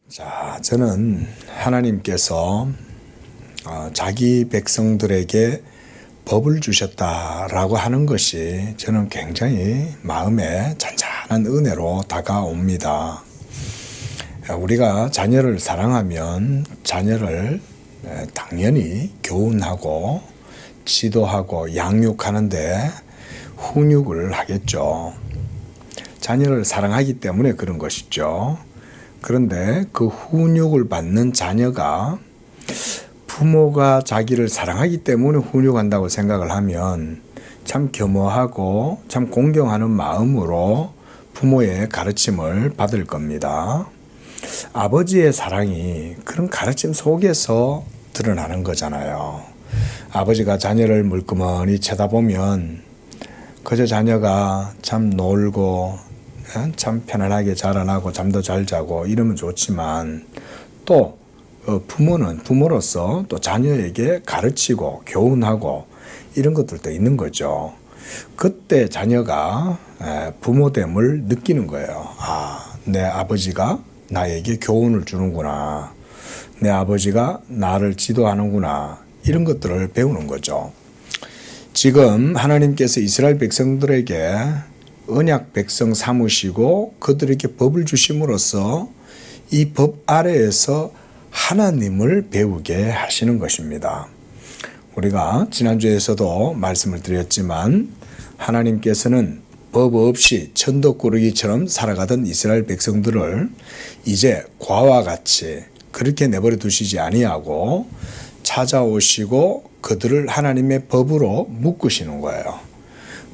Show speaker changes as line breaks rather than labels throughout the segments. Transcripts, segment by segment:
자, 저는 하나님께서 자기 백성들에게 법을 주셨다라고 하는 것이 저는 굉장히 마음에 잔잔한 은혜로 다가옵니다. 우리가 자녀를 사랑하면 자녀를 당연히 교훈하고 지도하고 양육하는데 훈육을 하겠죠. 자녀를 사랑하기 때문에 그런 것이죠. 그런데 그 훈육을 받는 자녀가 부모가 자기를 사랑하기 때문에 훈육한다고 생각을 하면 참 겸허하고 참 공경하는 마음으로 부모의 가르침을 받을 겁니다. 아버지의 사랑이 그런 가르침 속에서 드러나는 거잖아요. 아버지가 자녀를 물끄머니 쳐다보면 그저 자녀가 참 놀고 참 편안하게 자라나고 잠도 잘 자고 이러면 좋지만 또 부모는 부모로서 또 자녀에게 가르치고 교훈하고 이런 것들도 있는 거죠. 그때 자녀가 부모됨을 느끼는 거예요. 내 아버지가 나에게 교훈을 주는구나. 내 아버지가 나를 지도하는구나. 이런 것들을 배우는 거죠. 지금 하나님께서 이스라엘 백성들에게 언약 백성 삼으시고 그들에게 법을 주심으로써 이 법 아래에서 하나님을 배우게 하시는 것입니다. 우리가 지난주에서도 말씀을 드렸지만 하나님께서는 법 없이 천덕꾸러기처럼 살아가던 이스라엘 백성들을 이제 과와 같이 그렇게 내버려 두시지 아니하고 찾아오시고 그들을 하나님의 법으로 묶으시는 거예요.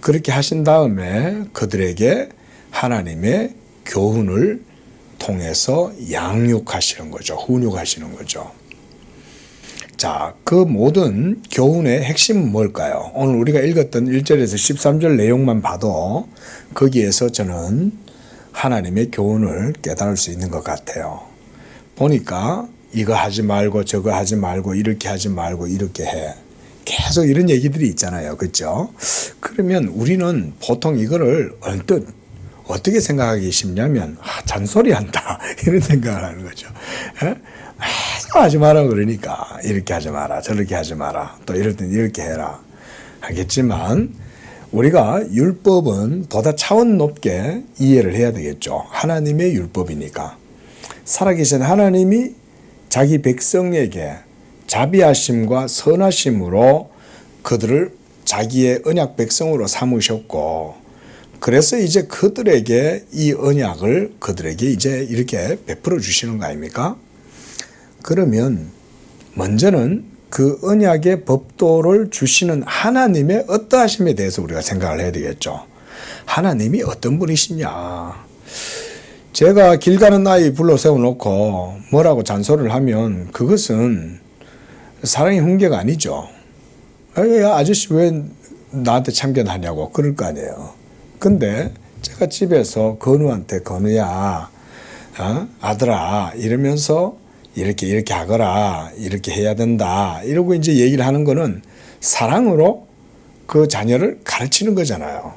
그렇게 하신 다음에 그들에게 하나님의 교훈을 통해서 양육하시는 거죠. 훈육하시는 거죠. 자, 그 모든 교훈의 핵심은 뭘까요? 오늘 우리가 읽었던 1절에서 13절 내용만 봐도 거기에서 저는 하나님의 교훈을 깨달을 수 있는 것 같아요. 보니까 이거 하지 말고 저거 하지 말고 이렇게 하지 말고 이렇게 해. 계속 이런 얘기들이 있잖아요. 그렇죠? 그러면 우리는 보통 이거를 언뜻 어떻게 생각하기 쉽냐면 잔소리한다 이런 생각을 하는 거죠. 하지 마라 그러니까 이렇게 하지 마라 저렇게 하지 마라 또 이럴 땐 이렇게 해라 하겠지만 우리가 율법은 보다 차원 높게 이해를 해야 되겠죠. 하나님의 율법이니까 살아계신 하나님이 자기 백성에게 자비하심과 선하심으로 그들을 자기의 언약 백성으로 삼으셨고 그래서 이제 그들에게 이 언약을 그들에게 이제 이렇게 베풀어 주시는 거 아닙니까? 그러면 먼저는 그 언약의 법도를 주시는 하나님의 어떠하심에 대해서 우리가 생각을 해야 되겠죠. 하나님이 어떤 분이시냐. 제가 길 가는 아이 불러 세워놓고 뭐라고 잔소리를 하면 그것은 사랑의 훈계가 아니죠. 아저씨 왜 나한테 참견하냐고 그럴 거 아니에요. 근데 제가 집에서 건우한테 건우야 아들아 이러면서 이렇게 하거라 이렇게 해야 된다 이러고 이제 얘기를 하는 거는 사랑으로 그 자녀를 가르치는 거잖아요.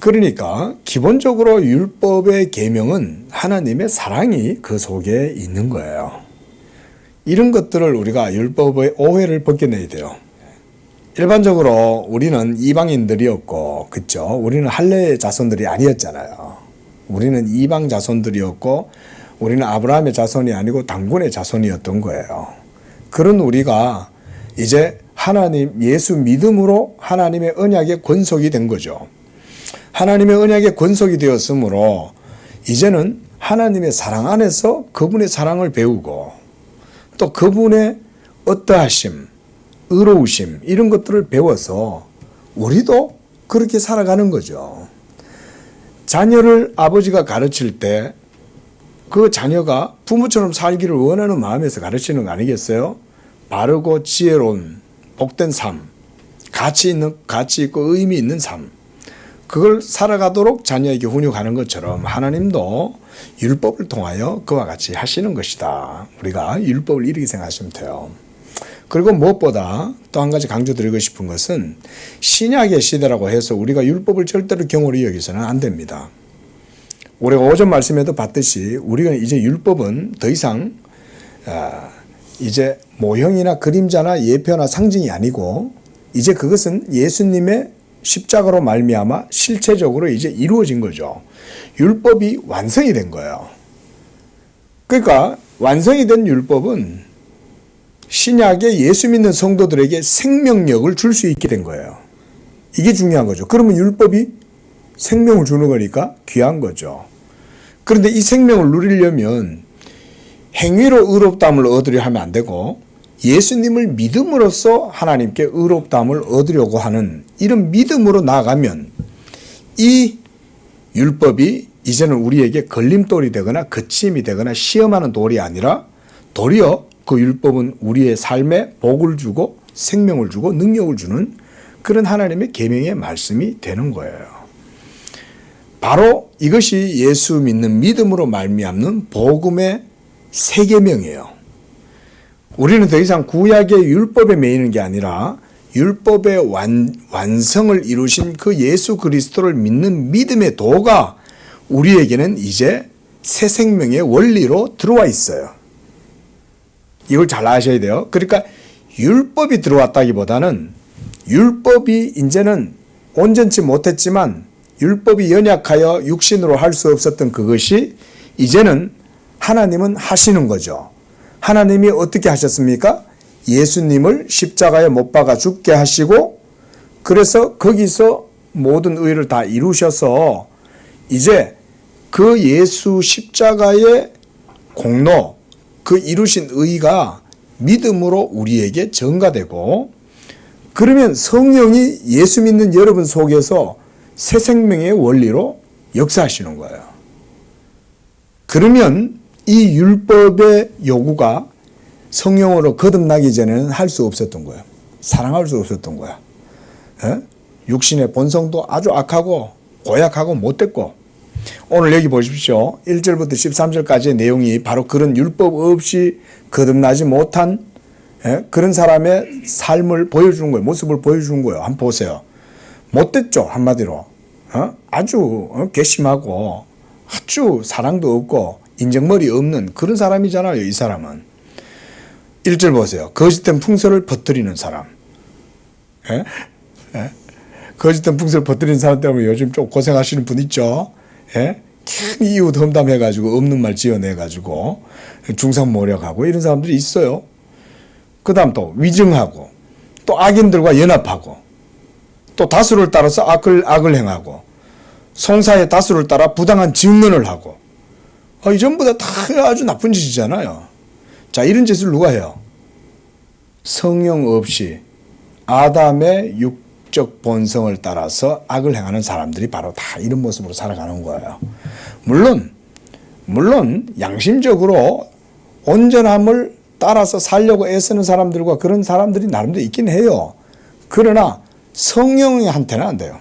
그러니까 기본적으로 율법의 계명은 하나님의 사랑이 그 속에 있는 거예요. 이런 것들을 우리가 율법의 오해를 벗겨내야 돼요. 일반적으로 우리는 이방인들이었고, 그쵸? 우리는 할례의 자손들이 아니었잖아요. 우리는 이방 자손들이었고, 우리는 아브라함의 자손이 아니고 당군의 자손이었던 거예요. 그런 우리가 이제 하나님, 예수 믿음으로 하나님의 언약의 권속이 된 거죠. 하나님의 언약의 권속이 되었으므로 이제는 하나님의 사랑 안에서 그분의 사랑을 배우고 또 그분의 어떠하심, 의로우심 이런 것들을 배워서 우리도 그렇게 살아가는 거죠. 자녀를 아버지가 가르칠 때 그 자녀가 부모처럼 살기를 원하는 마음에서 가르치는 거 아니겠어요? 바르고 지혜로운 복된 삶, 가치 있고 의미 있는 삶 그걸 살아가도록 자녀에게 훈육하는 것처럼 하나님도 율법을 통하여 그와 같이 하시는 것이다. 우리가 율법을 이렇게 생각하시면 돼요. 그리고 무엇보다 또 한 가지 강조드리고 싶은 것은 신약의 시대라고 해서 우리가 율법을 절대로 경홀히 여기서는 안 됩니다. 우리가 오전 말씀에도 봤듯이 우리가 이제 율법은 더 이상 이제 모형이나 그림자나 예표나 상징이 아니고 이제 그것은 예수님의 십자가로 말미암아 실체적으로 이제 이루어진 거죠. 율법이 완성이 된 거예요. 그러니까 완성이 된 율법은 신약에 예수 믿는 성도들에게 생명력을 줄 수 있게 된 거예요. 이게 중요한 거죠. 그러면 율법이 생명을 주는 거니까 귀한 거죠. 그런데 이 생명을 누리려면 행위로 의롭다함을 얻으려 하면 안 되고 예수님을 믿음으로써 하나님께 의롭다함을 얻으려고 하는 이런 믿음으로 나아가면 이 율법이 이제는 우리에게 걸림돌이 되거나 거침이 되거나 시험하는 돌이 아니라 도리어 그 율법은 우리의 삶에 복을 주고 생명을 주고 능력을 주는 그런 하나님의 계명의 말씀이 되는 거예요. 바로 이것이 예수 믿는 믿음으로 말미암는 복음의 새 계명이에요. 우리는 더 이상 구약의 율법에 매이는 게 아니라 율법의 완성을 이루신 그 예수 그리스도를 믿는 믿음의 도가 우리에게는 이제 새 생명의 원리로 들어와 있어요. 이걸 잘 아셔야 돼요. 그러니까 율법이 들어왔다기보다는 율법이 이제는 온전치 못했지만 율법이 연약하여 육신으로 할 수 없었던 그것이 이제는 하나님은 하시는 거죠. 하나님이 어떻게 하셨습니까? 예수님을 십자가에 못 박아 죽게 하시고 그래서 거기서 모든 의를 다 이루셔서 이제 그 예수 십자가의 공로, 그 이루신 의가 믿음으로 우리에게 전가되고 그러면 성령이 예수 믿는 여러분 속에서 새 생명의 원리로 역사하시는 거예요. 그러면 이 율법의 요구가 성령으로 거듭나기 전에는 할 수 없었던 거예요. 사랑할 수 없었던 거야. 육신의 본성도 아주 악하고 고약하고 못됐고 오늘 여기 보십시오. 1절부터 13절까지의 내용이 바로 그런 율법 없이 거듭나지 못한 그런 사람의 삶을 보여주는 거예요. 모습을 보여주는 거예요. 한번 보세요. 못됐죠. 한마디로. 아주 괘씸하고 아주 사랑도 없고 인정머리 없는 그런 사람이잖아요. 이 사람은. 1절 보세요. 거짓된 풍설을 퍼뜨리는 사람. 거짓된 풍설을 퍼뜨리는 사람 때문에 요즘 좀 고생하시는 분 있죠. 큰 이유 험담해가지고 없는 말 지어내가지고 중상모략하고 이런 사람들이 있어요. 그 다음 또 위증하고 또 악인들과 연합하고 또 다수를 따라서 악을 행하고 송사의 다수를 따라 부당한 증언을 하고 이 전부 다 아주 나쁜 짓이잖아요. 자, 이런 짓을 누가 해요? 성령 없이 아담의 육적 본성을 따라서 악을 행하는 사람들이 바로 다 이런 모습으로 살아가는 거예요. 물론 양심적으로 온전함을 따라서 살려고 애쓰는 사람들과 그런 사람들이 나름대로 있긴 해요. 그러나 성령한테는 안 돼요.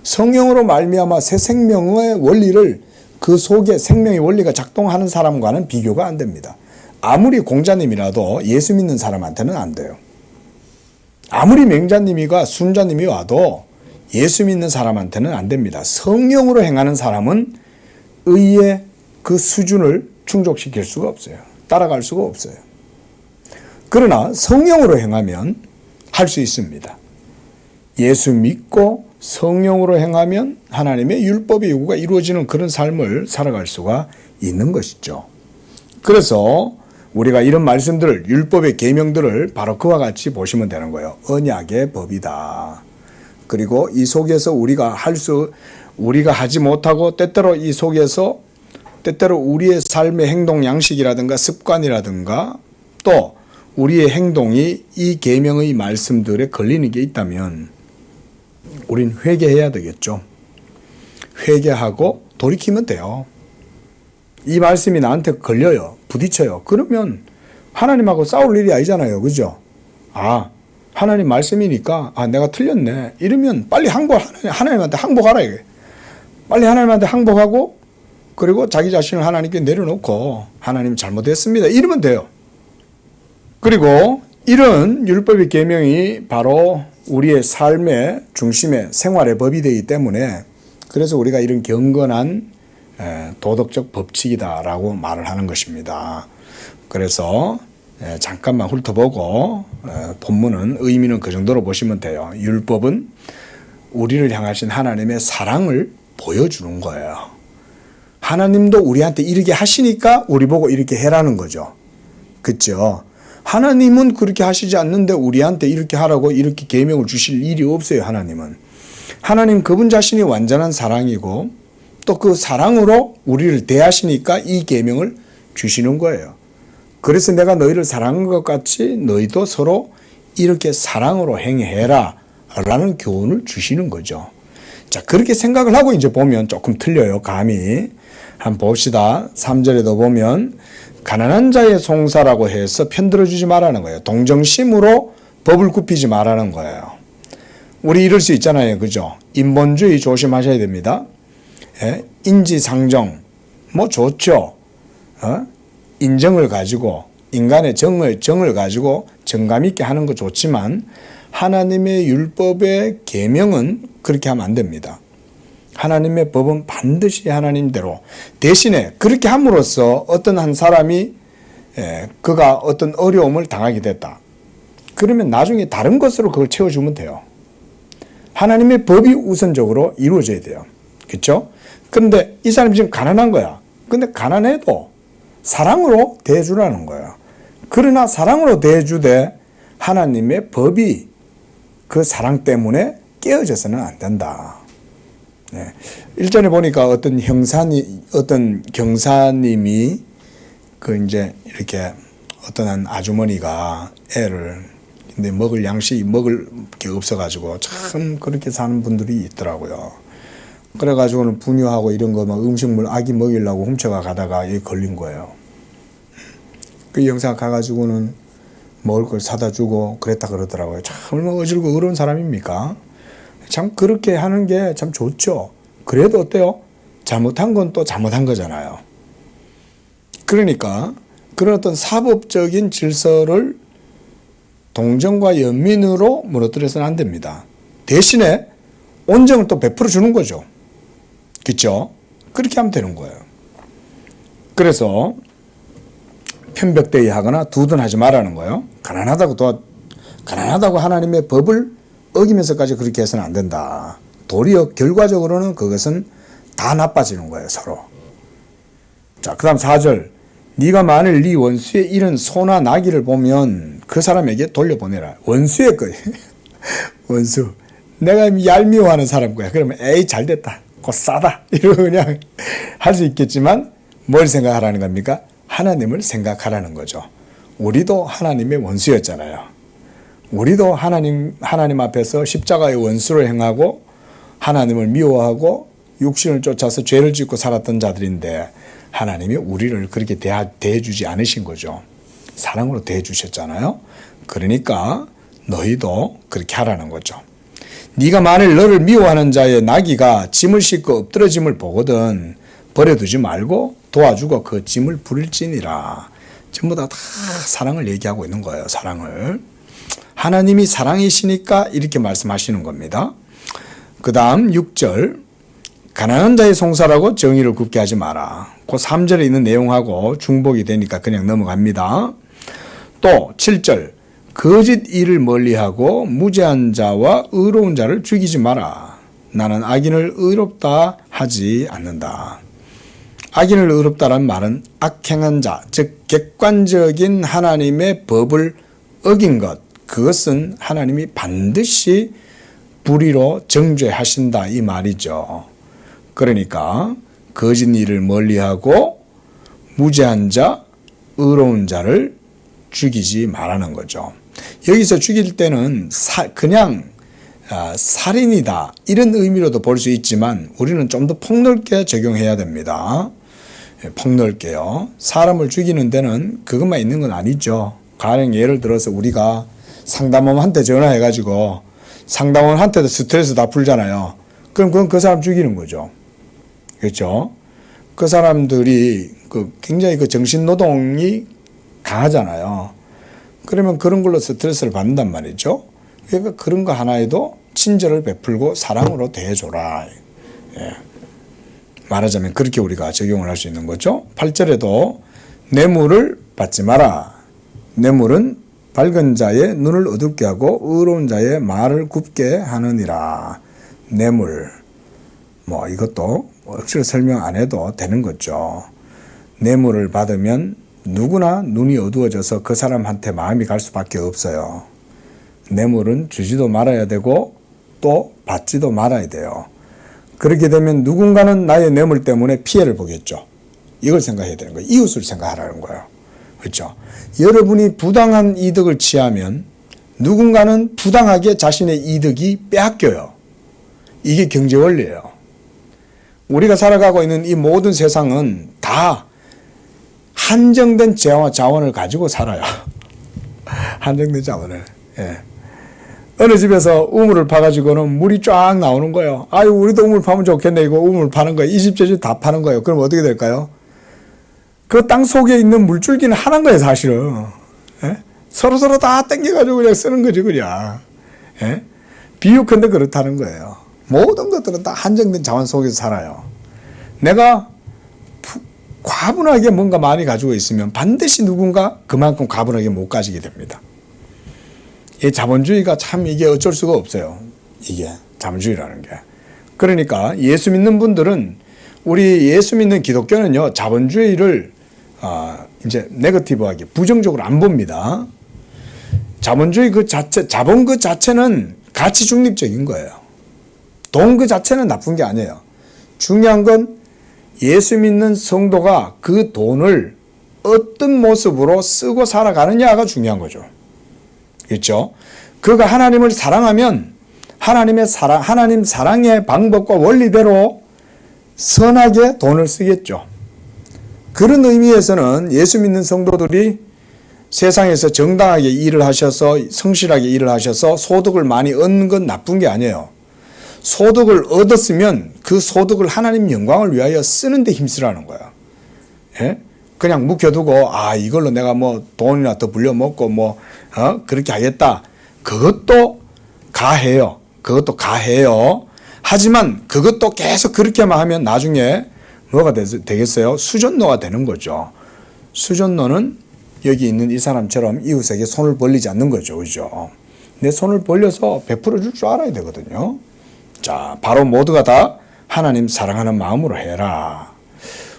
성령으로 말미암아 새 생명의 원리를 그 속에 생명의 원리가 작동하는 사람과는 비교가 안 됩니다. 아무리 공자님이라도 예수 믿는 사람한테는 안 돼요. 아무리 맹자님이가 순자님이 와도 예수 믿는 사람한테는 안 됩니다. 성령으로 행하는 사람은 의의 그 수준을 충족시킬 수가 없어요. 따라갈 수가 없어요. 그러나 성령으로 행하면 할 수 있습니다. 예수 믿고 성령으로 행하면 하나님의 율법의 요구가 이루어지는 그런 삶을 살아갈 수가 있는 것이죠. 그래서 우리가 이런 말씀들을 율법의 계명들을 바로 그와 같이 보시면 되는 거예요. 언약의 법이다. 그리고 이 속에서 우리가 하지 못하고 때때로 이 속에서 때때로 우리의 삶의 행동 양식이라든가 습관이라든가 또 우리의 행동이 이 계명의 말씀들에 걸리는 게 있다면 우린 회개해야 되겠죠. 회개하고 돌이키면 돼요. 이 말씀이 나한테 걸려요. 부딪혀요. 그러면 하나님하고 싸울 일이 아니잖아요. 그죠? 하나님 말씀이니까 내가 틀렸네. 이러면 빨리 하나님한테 항복하라. 이게. 빨리 하나님한테 항복하고 그리고 자기 자신을 하나님께 내려놓고 하나님 잘못했습니다. 이러면 돼요. 그리고 이런 율법의 계명이 바로 우리의 삶의 중심에 생활의 법이 되기 때문에 그래서 우리가 이런 경건한 도덕적 법칙이다라고 말을 하는 것입니다. 그래서 잠깐만 훑어보고 본문은 의미는 그 정도로 보시면 돼요. 율법은 우리를 향하신 하나님의 사랑을 보여주는 거예요. 하나님도 우리한테 이렇게 하시니까 우리 보고 이렇게 해라는 거죠. 그렇죠? 하나님은 그렇게 하시지 않는데 우리한테 이렇게 하라고 이렇게 계명을 주실 일이 없어요. 하나님 그분 자신이 완전한 사랑이고 또 그 사랑으로 우리를 대하시니까 이 계명을 주시는 거예요. 그래서 내가 너희를 사랑한 것 같이 너희도 서로 이렇게 사랑으로 행해라 라는 교훈을 주시는 거죠. 자, 그렇게 생각을 하고 이제 보면 조금 틀려요. 감이. 한번 봅시다. 3절에도 보면 가난한 자의 송사라고 해서 편들어주지 말라는 거예요. 동정심으로 법을 굽히지 말라는 거예요. 우리 이럴 수 있잖아요. 그죠? 인본주의 조심하셔야 됩니다. 인지상정 뭐 좋죠. 인정을 가지고 인간의 정을 가지고 정감 있게 하는 거 좋지만 하나님의 율법의 계명은 그렇게 하면 안 됩니다. 하나님의 법은 반드시 하나님대로 대신에 그렇게 함으로써 어떤 한 사람이 그가 어떤 어려움을 당하게 됐다. 그러면 나중에 다른 것으로 그걸 채워주면 돼요. 하나님의 법이 우선적으로 이루어져야 돼요. 그렇죠? 그런데 이 사람이 지금 가난한 거야. 근데 가난해도 사랑으로 대해주라는 거예요. 그러나 사랑으로 대해주되 하나님의 법이 그 사랑 때문에 깨어져서는 안 된다. 1절에 보니까 어떤 경사님이 그 이제 이렇게 어떤 한 아주머니가 애를 근데 먹을 게 없어가지고 참 그렇게 사는 분들이 있더라고요. 그래가지고는 분유하고 이런 거 막 음식물 아기 먹이려고 훔쳐가 가다가 여기 걸린 거예요. 그 영상 가가지고는 먹을 걸 사다 주고 그랬다 그러더라고요. 참 얼마나 어질고 어려운 사람입니까? 참 그렇게 하는 게 참 좋죠. 그래도 어때요? 잘못한 건 또 잘못한 거잖아요. 그러니까 그런 어떤 사법적인 질서를 동정과 연민으로 무너뜨려서는 안 됩니다. 대신에 온정을 또 베풀어 주는 거죠. 그렇죠? 그렇게 하면 되는 거예요. 그래서 편벽대의하거나 두둔하지 말라는 거예요. 가난하다고 하나님의 법을 어기면서까지 그렇게 해서는 안 된다. 도리어 결과적으로는 그것은 다 나빠지는 거예요, 서로. 자, 그다음 4절. 네가 만일 네 원수의 잃은 소나 나귀를 보면 그 사람에게 돌려보내라. 원수의 거예요. 원수. 내가 얄미워하는 사람 거야. 그러면 에이 잘됐다. 곧 싸다. 이러고 그냥 할 수 있겠지만 뭘 생각하라는 겁니까? 하나님을 생각하라는 거죠. 우리도 하나님의 원수였잖아요. 우리도 하나님 앞에서 십자가의 원수를 행하고 하나님을 미워하고 육신을 쫓아서 죄를 짓고 살았던 자들인데 하나님이 우리를 그렇게 대해주지 않으신 거죠. 사랑으로 대해주셨잖아요. 그러니까 너희도 그렇게 하라는 거죠. 네가 만일 너를 미워하는 자의 나귀가 짐을 싣고 엎드러짐을 보거든 버려두지 말고 도와주고 그 짐을 부릴지니라. 전부 다 사랑을 얘기하고 있는 거예요. 사랑을. 하나님이 사랑이시니까 이렇게 말씀하시는 겁니다. 그 다음 6절. 가난한 자의 송사라고 정의를 굽게 하지 마라. 그 3절에 있는 내용하고 중복이 되니까 그냥 넘어갑니다. 또 7절. 거짓 일을 멀리하고 무죄한 자와 의로운 자를 죽이지 마라. 나는 악인을 의롭다 하지 않는다. 악인을 의롭다란 말은 악행한 자, 즉 객관적인 하나님의 법을 어긴 것, 그것은 하나님이 반드시 불의로 정죄하신다 이 말이죠. 그러니까 거짓 일을 멀리하고 무죄한 자, 의로운 자를 죽이지 말라는 거죠. 여기서 죽일 때는 그냥 살인이다 이런 의미로도 볼 수 있지만 우리는 좀 더 폭넓게 적용해야 됩니다. 폭넓게요. 사람을 죽이는 데는 그것만 있는 건 아니죠. 가령 예를 들어서 우리가 상담원한테 전화해가지고 상담원한테도 스트레스 다 풀잖아요. 그럼 그건 그 사람 죽이는 거죠. 그렇죠? 그 사람들이 굉장히 정신노동이 강하잖아요. 그러면 그런 걸로 스트레스를 받는단 말이죠. 그러니까 그런 거 하나에도 친절을 베풀고 사랑으로 대해줘라. 예. 말하자면 그렇게 우리가 적용을 할 수 있는 거죠. 8절에도 뇌물을 받지 마라. 뇌물은 밝은 자의 눈을 어둡게 하고 의로운 자의 말을 굽게 하느니라. 뇌물, 이것도 억지로 설명 안 해도 되는 거죠. 뇌물을 받으면 누구나 눈이 어두워져서 그 사람한테 마음이 갈 수밖에 없어요. 뇌물은 주지도 말아야 되고 또 받지도 말아야 돼요. 그렇게 되면 누군가는 나의 뇌물 때문에 피해를 보겠죠. 이걸 생각해야 되는 거예요. 이웃을 생각하라는 거예요. 그렇죠? 여러분이 부당한 이득을 취하면 누군가는 부당하게 자신의 이득이 빼앗겨요. 이게 경제 원리예요. 우리가 살아가고 있는 이 모든 세상은 다 한정된 자원을 가지고 살아요. 한정된 자원을. 예. 어느 집에서 우물을 파가지고는 물이 쫙 나오는 거예요. 아유, 우리도 우물 파면 좋겠네. 이거 우물 파는 거예요. 이 집 저 집 다 파는 거예요. 그럼 어떻게 될까요? 그 땅 속에 있는 물줄기는 하나인 거예요, 사실은. 예? 서로서로 다 땡겨가지고 그냥 쓰는 거지, 그냥. 예? 비유컨대 그렇다는 거예요. 모든 것들은 다 한정된 자원 속에서 살아요. 내가 과분하게 뭔가 많이 가지고 있으면 반드시 누군가 그만큼 과분하게 못 가지게 됩니다. 이 자본주의가 참 이게 어쩔 수가 없어요. 이게 자본주의라는 게. 그러니까 예수 믿는 분들은 우리 예수 믿는 기독교는요, 자본주의를 이제 네거티브하게 부정적으로 안 봅니다. 자본주의 그 자체, 자본 그 자체는 가치 중립적인 거예요. 돈 그 자체는 나쁜 게 아니에요. 중요한 건 예수 믿는 성도가 그 돈을 어떤 모습으로 쓰고 살아가느냐가 중요한 거죠. 그렇죠? 그가 하나님을 사랑하면 하나님 사랑의 방법과 원리대로 선하게 돈을 쓰겠죠. 그런 의미에서는 예수 믿는 성도들이 세상에서 정당하게 일을 하셔서 성실하게 일을 하셔서 소득을 많이 얻는 건 나쁜 게 아니에요. 소득을 얻었으면 그 소득을 하나님 영광을 위하여 쓰는 데 힘쓰라는 거야. 예? 그냥 묵혀두고 이걸로 내가 돈이나 더 불려먹고 그렇게 하겠다. 그것도 가해요. 그것도 가해요. 하지만 그것도 계속 그렇게만 하면 나중에 뭐가 되겠어요? 수전노가 되는 거죠. 수전노는 여기 있는 이 사람처럼 이웃에게 손을 벌리지 않는 거죠. 그죠? 내 손을 벌려서 베풀어 줄 줄 알아야 되거든요. 자, 바로 모두가 다 하나님 사랑하는 마음으로 해라.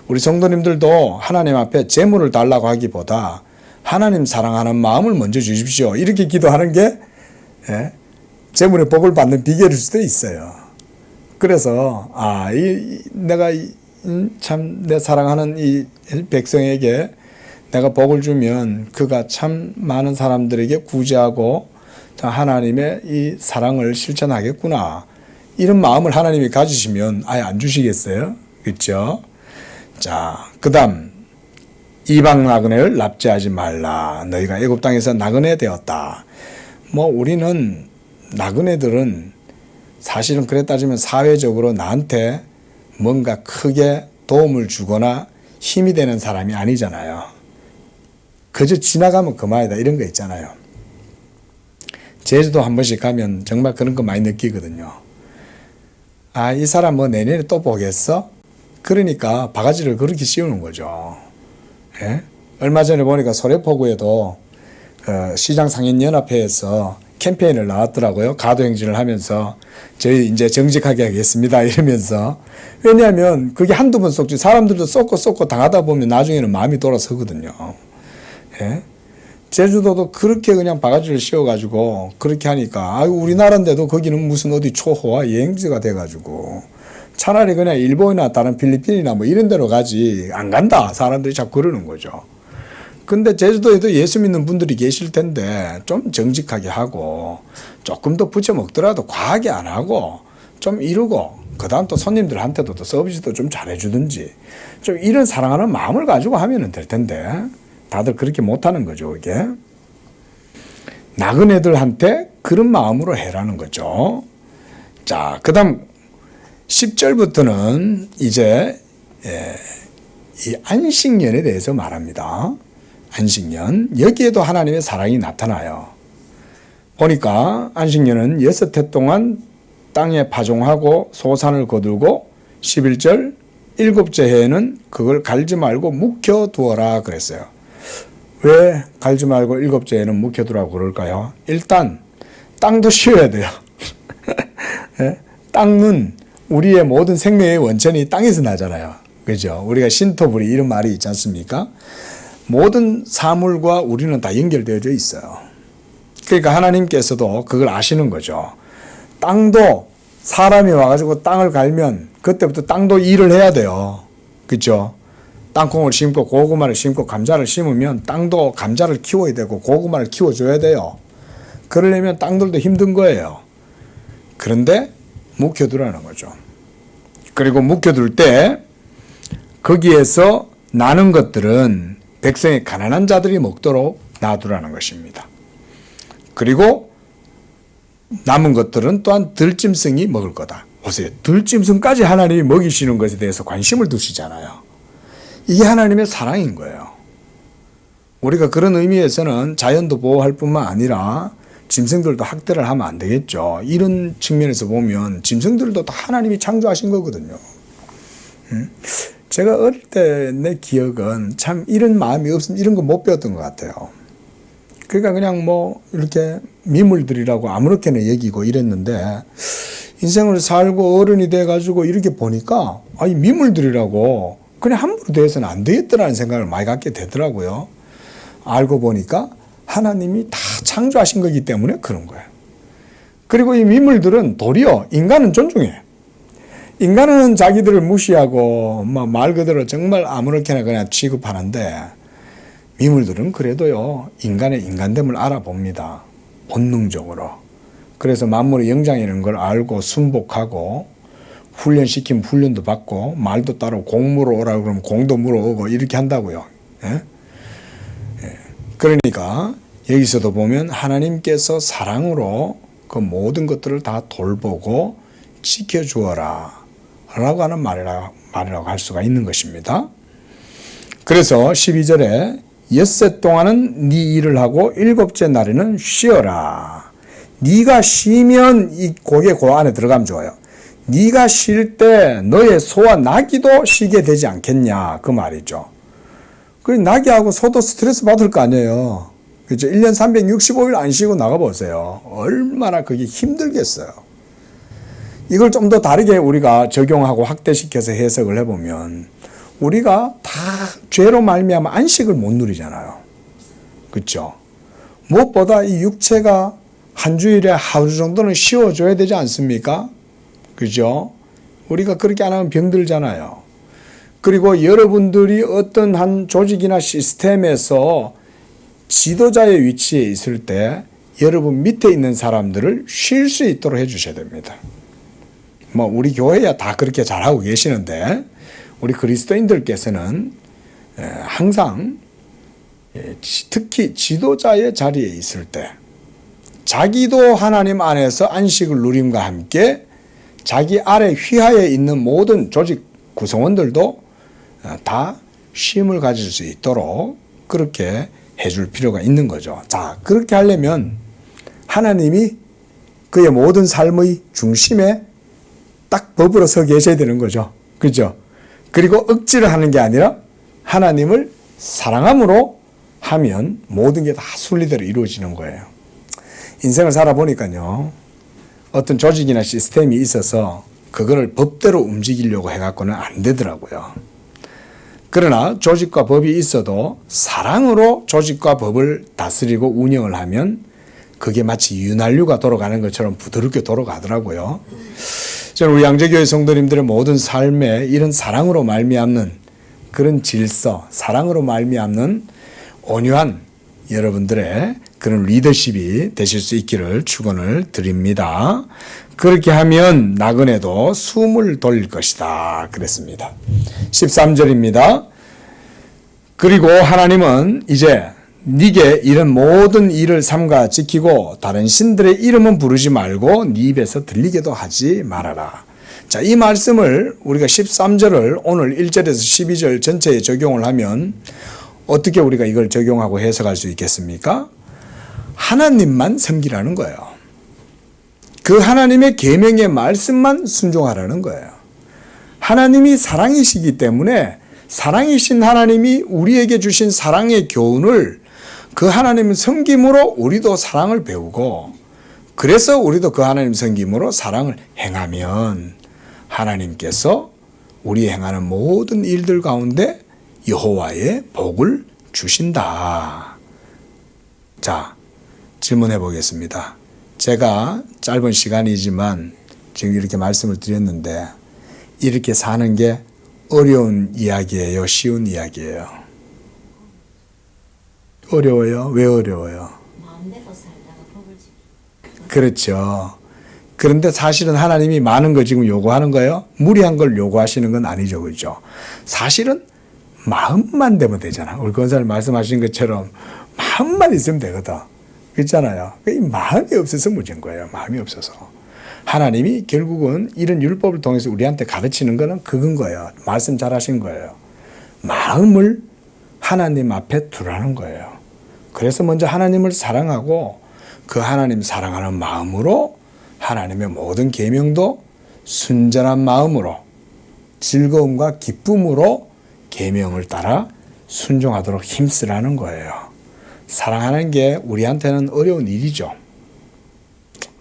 우리 성도님들도 하나님 앞에 재물을 달라고 하기보다 하나님 사랑하는 마음을 먼저 주십시오. 이렇게 기도하는 게 재물의 복을 받는 비결일 수도 있어요. 그래서 내가 참 내 사랑하는 이 백성에게 내가 복을 주면 그가 참 많은 사람들에게 구제하고 하나님의 이 사랑을 실천하겠구나. 이런 마음을 하나님이 가지시면 아예 안 주시겠어요? 그렇죠? 자, 그 다음 이방 나그네를 납치하지 말라. 너희가 애굽 땅에서 나그네 되었다. 우리는 나그네들은 사실은 그래 따지면 사회적으로 나한테 뭔가 크게 도움을 주거나 힘이 되는 사람이 아니잖아요. 그저 지나가면 그만이다 이런 거 있잖아요. 제주도 한 번씩 가면 정말 그런 거 많이 느끼거든요. 이 사람 내년에 또 보겠어? 그러니까 바가지를 그렇게 씌우는 거죠. 예? 얼마 전에 보니까 소래포구에도 시장상인연합회에서 캠페인을 나왔더라고요. 가도행진을 하면서 저희 이제 정직하게 하겠습니다 이러면서. 왜냐하면 그게 한두 번 쏟지 사람들도 쏟고 당하다 보면 나중에는 마음이 돌아서거든요. 예? 제주도도 그렇게 그냥 바가지를 씌워가지고 그렇게 하니까 우리나라인데도 거기는 무슨 어디 초호화 여행지가 돼가지고 차라리 그냥 일본이나 다른 필리핀이나 이런 데로 가지 안 간다 사람들이 자꾸 그러는 거죠. 근데 제주도에도 예수 믿는 분들이 계실 텐데 좀 정직하게 하고 조금 더 부쳐 먹더라도 과하게 안 하고 좀 이루고 그 다음 또 손님들한테도 또 서비스도 좀 잘해주든지 좀 이런 사랑하는 마음을 가지고 하면 될 텐데 다들 그렇게 못하는 거죠. 이게 나그네들한테 그런 마음으로 해라는 거죠. 자, 그 다음 10절부터는 이제 이 안식년에 대해서 말합니다. 안식년, 여기에도 하나님의 사랑이 나타나요. 보니까 안식년은 6해 동안 땅에 파종하고 소산을 거두고 11절 일곱째 해에는 그걸 갈지 말고 묵혀두어라 그랬어요. 왜 갈지 말고 일곱째 해에는 묵혀두라고 그럴까요? 일단 땅도 쉬어야 돼요. 네? 땅은 우리의 모든 생명의 원천이 땅에서 나잖아요. 그죠? 우리가 신토불이 이런 말이 있지 않습니까? 모든 사물과 우리는 다 연결되어져 있어요. 그러니까 하나님께서도 그걸 아시는 거죠. 땅도 사람이 와가지고 땅을 갈면 그때부터 땅도 일을 해야 돼요. 그죠? 땅콩을 심고 고구마를 심고 감자를 심으면 땅도 감자를 키워야 되고 고구마를 키워줘야 돼요. 그러려면 땅들도 힘든 거예요. 그런데 묵혀두라는 거죠. 그리고 묵혀둘 때 거기에서 나는 것들은 백성의 가난한 자들이 먹도록 놔두라는 것입니다. 그리고 남은 것들은 또한 들짐승이 먹을 거다. 보세요. 들짐승까지 하나님이 먹이시는 것에 대해서 관심을 두시잖아요. 이게 하나님의 사랑인 거예요. 우리가 그런 의미에서는 자연도 보호할 뿐만 아니라 짐승들도 학대를 하면 안 되겠죠. 이런 측면에서 보면 짐승들도 다 하나님이 창조하신 거거든요. 제가 어릴 때 내 기억은 참 이런 마음이 없으면 이런 거 못 배웠던 것 같아요. 그러니까 그냥 뭐 이렇게 미물들이라고 아무렇게나 여기고 이랬는데 인생을 살고 어른이 돼가지고 이렇게 보니까 이 미물들이라고 그냥 함부로 대해서는 안 되겠더라는 생각을 많이 갖게 되더라고요. 알고 보니까 하나님이 다 창조하신 거기 때문에 그런 거예요. 그리고 이 미물들은 도리어 인간은 존중해. 인간은 자기들을 무시하고 말 그대로 정말 아무렇게나 그냥 취급하는데 미물들은 그래도요 인간의 인간됨을 알아봅니다. 본능적으로. 그래서 만물의 영장이라는 걸 알고 순복하고 훈련시키면 훈련도 받고 말도 따로 공 물어오라고 그러면 공도 물어오고 이렇게 한다고요. 예? 그러니까 여기서도 보면 하나님께서 사랑으로 그 모든 것들을 다 돌보고 지켜주어라 라고 하는 말이라고 할 수가 있는 것입니다. 그래서 12절에 엿새 동안은 네 일을 하고 일곱째 날에는 쉬어라. 네가 쉬면 이 고개 그 안에 들어가면 좋아요. 네가 쉴 때 너의 소와 나귀도 쉬게 되지 않겠냐 그 말이죠. 그 나귀하고 소도 스트레스 받을 거 아니에요. 그렇죠? 1년 365일 안 쉬고 나가보세요. 얼마나 그게 힘들겠어요. 이걸 좀 더 다르게 우리가 적용하고 확대시켜서 해석을 해보면 우리가 다 죄로 말미암아 안식을 못 누리잖아요. 그렇죠? 무엇보다 이 육체가 한 주일에 하루 정도는 쉬어줘야 되지 않습니까? 그죠? 우리가 그렇게 안 하면 병들잖아요. 그리고 여러분들이 어떤 한 조직이나 시스템에서 지도자의 위치에 있을 때 여러분 밑에 있는 사람들을 쉴 수 있도록 해주셔야 됩니다. 뭐 우리 교회야 다 그렇게 잘하고 계시는데 우리 그리스도인들께서는 항상 특히 지도자의 자리에 있을 때 자기도 하나님 안에서 안식을 누림과 함께 자기 아래 휘하에 있는 모든 조직 구성원들도 다 쉼을 가질 수 있도록 그렇게 해줄 필요가 있는 거죠. 자, 그렇게 하려면 하나님이 그의 모든 삶의 중심에 딱 법으로 서 계셔야 되는 거죠. 그죠? 그리고 억지를 하는 게 아니라 하나님을 사랑함으로 하면 모든 게 다 순리대로 이루어지는 거예요. 인생을 살아보니까요. 어떤 조직이나 시스템이 있어서 그거를 법대로 움직이려고 해갖고는 안 되더라고요. 그러나 조직과 법이 있어도 사랑으로 조직과 법을 다스리고 운영을 하면 그게 마치 윤활유가 돌아가는 것처럼 부드럽게 돌아가더라고요. 저는 우리 양재교회 성도님들의 모든 삶에 이런 사랑으로 말미암는 그런 질서, 사랑으로 말미암는 온유한 여러분들의 그런 리더십이 되실 수 있기를 축원을 드립니다. 그렇게 하면 나그네도 숨을 돌릴 것이다 그랬습니다. 13절입니다. 그리고 하나님은 이제 네게 이런 모든 일을 삼가 지키고 다른 신들의 이름은 부르지 말고 네 입에서 들리게도 하지 말아라. 자, 이 말씀을 우리가 13절을 오늘 1절에서 12절 전체에 적용을 하면 어떻게 우리가 이걸 적용하고 해석할 수 있겠습니까? 하나님만 섬기라는 거예요. 그 하나님의 계명의 말씀만 순종하라는 거예요. 하나님이 사랑이시기 때문에 사랑이신 하나님이 우리에게 주신 사랑의 교훈을 그 하나님을 섬김으로 우리도 사랑을 배우고, 그래서 우리도 그 하나님 섬김으로 사랑을 행하면 하나님께서 우리 행하는 모든 일들 가운데 여호와의 복을 주신다. 자, 질문해 보겠습니다. 제가 짧은 시간이지만 지금 이렇게 말씀을 드렸는데, 이렇게 사는 게 어려운 이야기예요? 쉬운 이야기예요? 어려워요? 왜 어려워요?
마음대로 살다가 복을 지키.
그렇죠. 그런데 사실은 하나님이 많은 걸 지금 요구하는 거예요? 무리한 걸 요구하시는 건 아니죠. 그렇죠? 사실은 마음만 되면 되잖아. 우리 권사님 말씀하신 것처럼 마음만 있으면 되거든. 그렇잖아요. 이 마음이 없어서 문제인 거예요. 마음이 없어서. 하나님이 결국은 이런 율법을 통해서 우리한테 가르치는 거는 그건 거예요. 말씀 잘 하신 거예요. 마음을 하나님 앞에 두라는 거예요. 그래서 먼저 하나님을 사랑하고 그 하나님 사랑하는 마음으로 하나님의 모든 계명도 순전한 마음으로 즐거움과 기쁨으로 계명을 따라 순종하도록 힘쓰라는 거예요. 사랑하는 게 우리한테는 어려운 일이죠.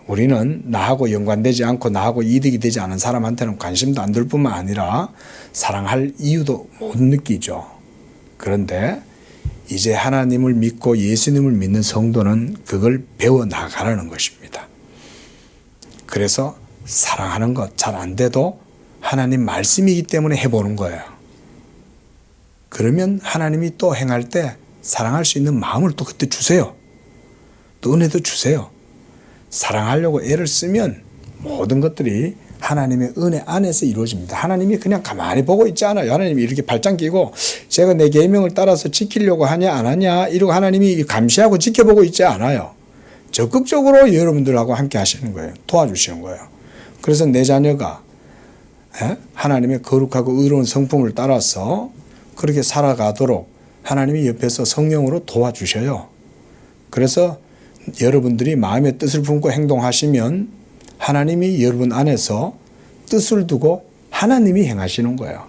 우리는 나하고 연관되지 않고 나하고 이득이 되지 않은 사람한테는 관심도 안 둘 뿐만 아니라 사랑할 이유도 못 느끼죠. 그런데 이제 하나님을 믿고 예수님을 믿는 성도는 그걸 배워 나가라는 것입니다. 그래서 사랑하는 것 잘 안 돼도 하나님 말씀이기 때문에 해보는 거예요. 그러면 하나님이 또 행할 때 사랑할 수 있는 마음을 또 그때 주세요. 또 은혜도 주세요. 사랑하려고 애를 쓰면 모든 것들이 하나님의 은혜 안에서 이루어집니다. 하나님이 그냥 가만히 보고 있지 않아요. 하나님이 이렇게 발짱 끼고 제가 내 계명을 따라서 지키려고 하냐 안 하냐 이러고 하나님이 감시하고 지켜보고 있지 않아요. 적극적으로 여러분들하고 함께 하시는 거예요. 도와주시는 거예요. 그래서 내 자녀가 하나님의 거룩하고 의로운 성품을 따라서 그렇게 살아가도록 하나님이 옆에서 성령으로 도와주셔요. 그래서 여러분들이 마음의 뜻을 품고 행동하시면 하나님이 여러분 안에서 뜻을 두고 하나님이 행하시는 거예요.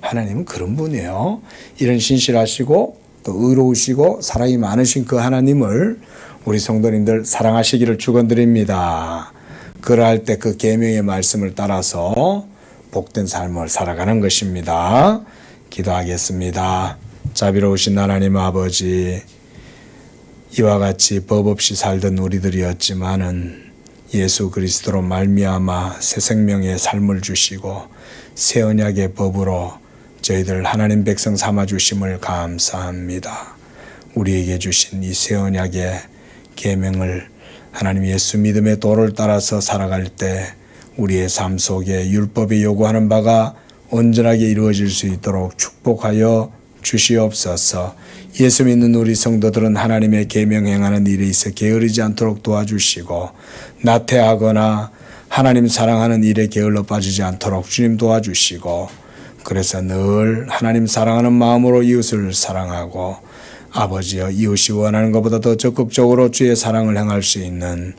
하나님은 그런 분이에요. 이런 신실하시고 또 의로우시고 사랑이 많으신 그 하나님을 우리 성도님들 사랑하시기를 축원드립니다. 그러할 때 그 계명의 말씀을 따라서 복된 삶을 살아가는 것입니다. 기도하겠습니다. 자비로우신 하나님 아버지, 이와 같이 법 없이 살던 우리들이었지만은 예수 그리스도로 말미암아 새 생명의 삶을 주시고 새 언약의 법으로 저희들 하나님 백성 삼아 주심을 감사합니다. 우리에게 주신 이 새 언약의 계명을 하나님 예수 믿음의 도를 따라서 살아갈 때 우리의 삶 속에 율법이 요구하는 바가 온전하게 이루어질 수 있도록 축복하여 주시옵소서. 예수 믿는 우리 성도들은 하나님의 계명 행하는 일에 있어 게으르지 않도록 도와주시고 나태하거나 하나님 사랑하는 일에 게을러 빠지지 않도록 주님 도와주시고, 그래서 늘 하나님 사랑하는 마음으로 이웃을 사랑하고 아버지여 이웃이 원하는 것보다 더 적극적으로 주의 사랑을 행할 수 있는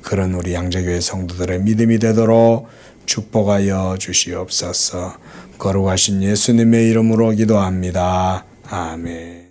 그런 우리 양재교회 성도들의 믿음이 되도록 축복하여 주시옵소서. 거룩하신 예수님의 이름으로 기도합니다. 아멘.